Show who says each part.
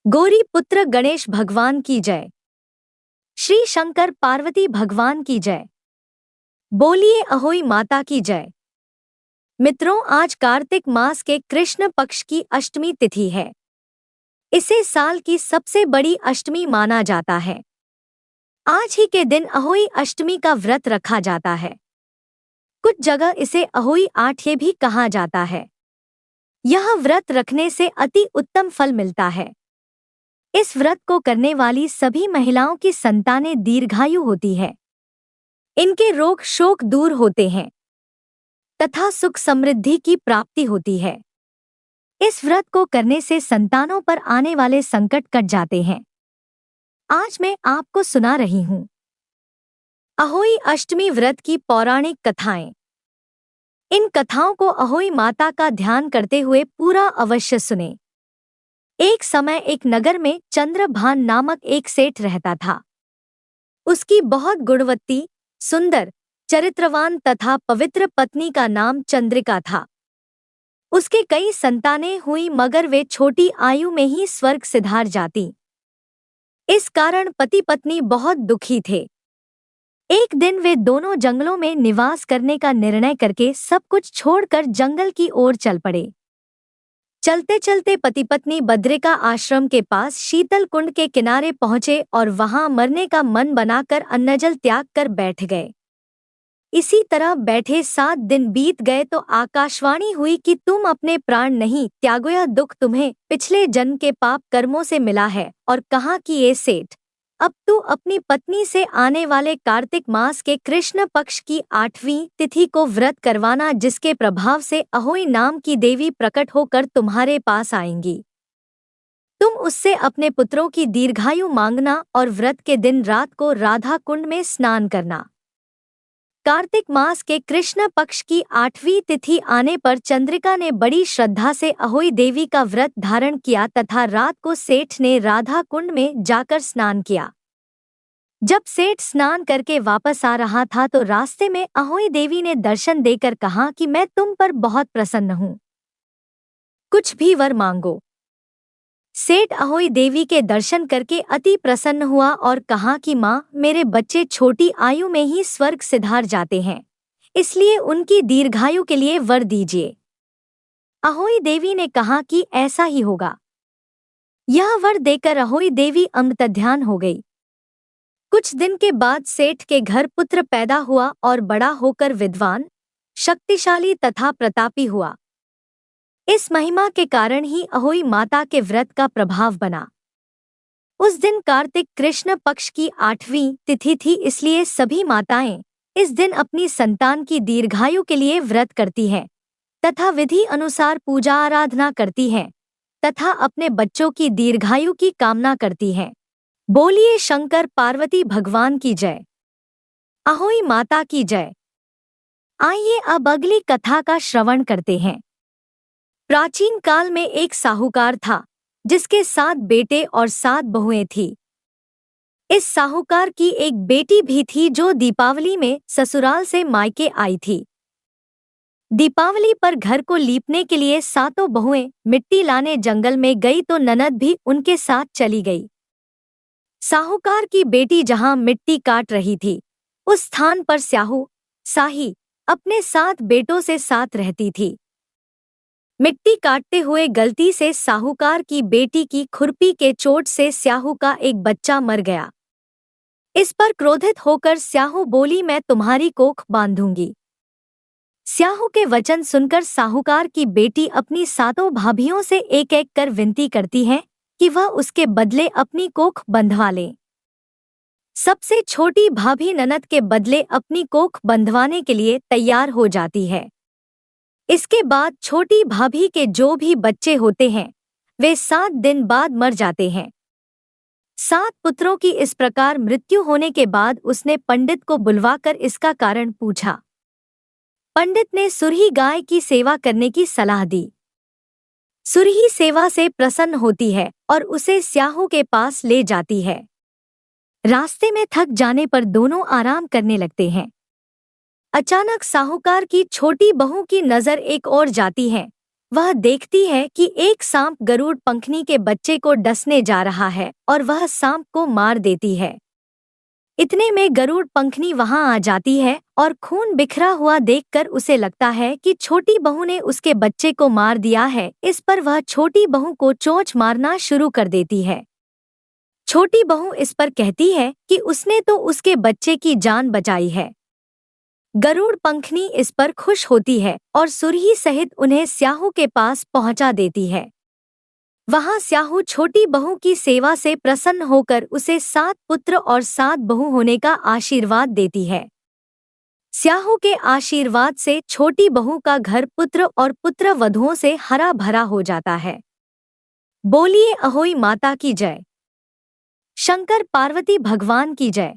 Speaker 1: गौरी पुत्र गणेश भगवान की जय। श्री शंकर पार्वती भगवान की जय। बोलिए अहोई माता की जय। मित्रों, आज कार्तिक मास के कृष्ण पक्ष की अष्टमी तिथि है। इसे साल की सबसे बड़ी अष्टमी माना जाता है। आज ही के दिन अहोई अष्टमी का व्रत रखा जाता है। कुछ जगह इसे अहोई आठे भी कहा जाता है। यह व्रत रखने से अति उत्तम फल मिलता है। इस व्रत को करने वाली सभी महिलाओं की संतानें दीर्घायु होती है। इनके रोग शोक दूर होते हैं तथा सुख समृद्धि की प्राप्ति होती है। इस व्रत को करने से संतानों पर आने वाले संकट कट जाते हैं। आज मैं आपको सुना रही हूँ अहोई अष्टमी व्रत की पौराणिक कथाएं। इन कथाओं को अहोई माता का ध्यान करते हुए पूरा अवश्य सुने। एक समय एक नगर में चंद्रभान नामक एक सेठ रहता था। उसकी बहुत गुणवती, सुंदर, चरित्रवान तथा पवित्र पत्नी का नाम चंद्रिका था। उसके कई संतानें हुई मगर वे छोटी आयु में ही स्वर्ग सिधार जाती। इस कारण पति पत्नी बहुत दुखी थे। एक दिन वे दोनों जंगलों में निवास करने का निर्णय करके सब कुछ छोड़कर जंगल की ओर चल पड़े। चलते चलते पति पत्नी बद्रिका आश्रम के पास शीतल कुंड के किनारे पहुंचे और वहां मरने का मन बनाकर अन्नजल त्याग कर बैठ गए। इसी तरह बैठे 7 दिन बीत गए तो आकाशवाणी हुई कि तुम अपने प्राण नहीं त्यागो, यह दुख तुम्हें पिछले जन्म के पाप कर्मों से मिला है। और कहा कि ये सेठ, अब तू अपनी पत्नी से आने वाले कार्तिक मास के कृष्ण पक्ष की 8वीं तिथि को व्रत करवाना, जिसके प्रभाव से अहोई नाम की देवी प्रकट होकर तुम्हारे पास आएंगी। तुम उससे अपने पुत्रों की दीर्घायु मांगना और व्रत के दिन रात को राधा कुंड में स्नान करना। कार्तिक मास के कृष्ण पक्ष की 8वीं तिथि आने पर चंद्रिका ने बड़ी श्रद्धा से अहोई देवी का व्रत धारण किया तथा रात को सेठ ने राधा कुंड में जाकर स्नान किया। जब सेठ स्नान करके वापस आ रहा था तो रास्ते में अहोई देवी ने दर्शन देकर कहा कि मैं तुम पर बहुत प्रसन्न हूँ, कुछ भी वर मांगो। सेठ अहोई देवी के दर्शन करके अति प्रसन्न हुआ और कहा कि माँ, मेरे बच्चे छोटी आयु में ही स्वर्ग सिधार जाते हैं, इसलिए उनकी दीर्घायु के लिए वर दीजिए। अहोई देवी ने कहा कि ऐसा ही होगा। यह वर देकर अहोई देवी अमृतध्यान हो गई। कुछ दिन के बाद सेठ के घर पुत्र पैदा हुआ और बड़ा होकर विद्वान, शक्तिशाली तथा प्रतापी हुआ। इस महिमा के कारण ही अहोई माता के व्रत का प्रभाव बना। उस दिन कार्तिक कृष्ण पक्ष की 8वीं तिथि थी, इसलिए सभी माताएं इस दिन अपनी संतान की दीर्घायु के लिए व्रत करती हैं तथा विधि अनुसार पूजा आराधना करती हैं तथा अपने बच्चों की दीर्घायु की कामना करती हैं। बोलिए शंकर पार्वती भगवान की जय। अहोई माता की जय। आइए अब अगली कथा का श्रवण करते हैं। प्राचीन काल में एक साहूकार था जिसके 7 बेटे और 7 बहुएं थीं। इस साहूकार की एक बेटी भी थी जो दीपावली में ससुराल से मायके आई थी। दीपावली पर घर को लीपने के लिए 7 बहुएं मिट्टी लाने जंगल में गई तो ननद भी उनके साथ चली गई। साहूकार की बेटी जहां मिट्टी काट रही थी, उस स्थान पर स्याहू साही अपने 7 बेटों से साथ रहती थी। मिट्टी काटते हुए गलती से साहूकार की बेटी की खुरपी के चोट से स्याहू का एक बच्चा मर गया। इस पर क्रोधित होकर स्याहू बोली, मैं तुम्हारी कोख बांधूंगी। स्याहू के वचन सुनकर साहूकार की बेटी अपनी 7 भाभियों से एक एक कर विनती करती है कि वह उसके बदले अपनी कोख बंधवा ले। सबसे छोटी भाभी ननद के बदले अपनी कोख बंधवाने के लिए तैयार हो जाती है। इसके बाद छोटी भाभी के जो भी बच्चे होते हैं वे 7 दिन बाद मर जाते हैं। 7 पुत्रों की इस प्रकार मृत्यु होने के बाद उसने पंडित को बुलवाकर इसका कारण पूछा। पंडित ने सुरही गाय की सेवा करने की सलाह दी। सुरही सेवा से प्रसन्न होती है और उसे स्याहू के पास ले जाती है। रास्ते में थक जाने पर दोनों आराम करने लगते हैं। अचानक साहूकार की छोटी बहू की नजर एक ओर जाती है वह देखती है कि एक सांप गरुड़ पंखनी के बच्चे को डसने जा रहा है और वह सांप को मार देती है। इतने में गरुड़ पंखनी वहां आ जाती है और खून बिखरा हुआ देखकर उसे लगता है कि छोटी बहू ने उसके बच्चे को मार दिया है। इस पर वह छोटी बहू को चोंच मारना शुरू कर देती है। छोटी बहू इस पर कहती है कि उसने तो उसके बच्चे की जान बचाई है। गरुड़ पंखनी इस पर खुश होती है और सुरही सहित उन्हें स्याहू के पास पहुंचा देती है। वहां स्याहू छोटी बहू की सेवा से प्रसन्न होकर उसे 7 पुत्र और 7 बहू होने का आशीर्वाद देती है। स्याहू के आशीर्वाद से छोटी बहू का घर पुत्र और पुत्र वधुओं से हरा भरा हो जाता है। बोलिए अहोई माता की जय। शंकर पार्वती भगवान की जय।